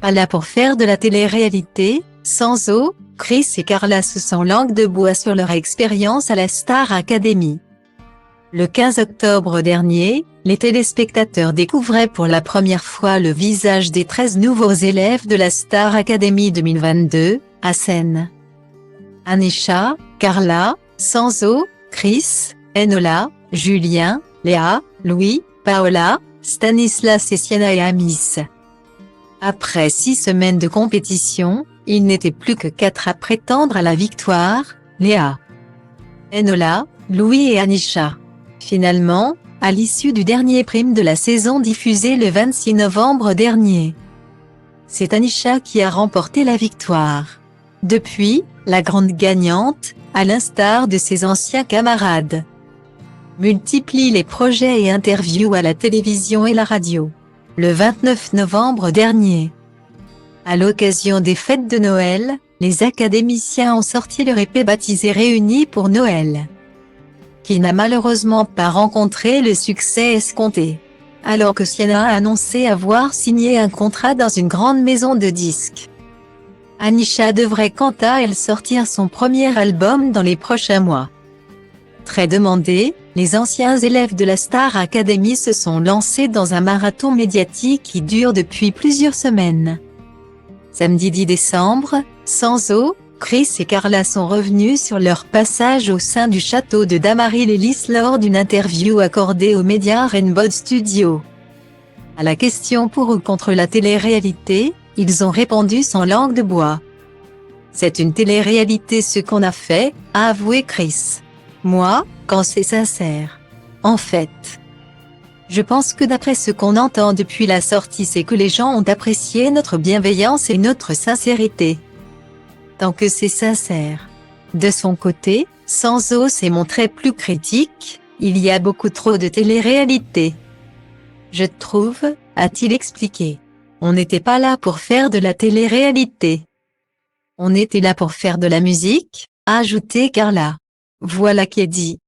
Pas là pour faire de la télé-réalité, Sanso, Chris et Carla se sont langue de bois sur leur expérience à la Star Academy. Le 15 octobre dernier, les téléspectateurs découvraient pour la première fois le visage des 13 nouveaux élèves de la Star Academy 2022, à scène. Anisha, Carla, Sanso, Chris, Enola, Julien, Léa, Louis, Paola, Stanislas et Sienna et Amis. Après 6 semaines de compétition, il n'était plus que 4 à prétendre à la victoire, Léa, Enola, Louis et Anisha. Finalement, à l'issue du dernier prime de la saison diffusé le 26 novembre dernier, c'est Anisha qui a remporté la victoire. Depuis, la grande gagnante, à l'instar de ses anciens camarades, multiplie les projets et interviews à la télévision et la radio. Le 29 novembre dernier, à l'occasion des fêtes de Noël, les académiciens ont sorti leur épée baptisée Réunis pour Noël, qui n'a malheureusement pas rencontré le succès escompté. Alors que Sienna a annoncé avoir signé un contrat dans une grande maison de disques, Anisha devrait quant à elle sortir son premier album dans les prochains mois. Très demandé, les anciens élèves de la Star Academy se sont lancés dans un marathon médiatique qui dure depuis plusieurs semaines. Samedi 10 décembre, Sanso, Chris et Carla sont revenus sur leur passage au sein du château de Damary-les-Lys lors d'une interview accordée aux médias Rainbow Studio. À la question pour ou contre la télé-réalité, ils ont répondu sans langue de bois. C'est une télé-réalité ce qu'on a fait, a avoué Chris. Moi, quand c'est sincère. En fait, je pense que d'après ce qu'on entend depuis la sortie, c'est que les gens ont apprécié notre bienveillance et notre sincérité. Tant que c'est sincère. De son côté, Sanso s'est montré plus critique, il y a beaucoup trop de télé-réalité. Je trouve, a-t-il expliqué. On n'était pas là pour faire de la télé-réalité. On était là pour faire de la musique, a ajouté Carla. Voilà qui est dit.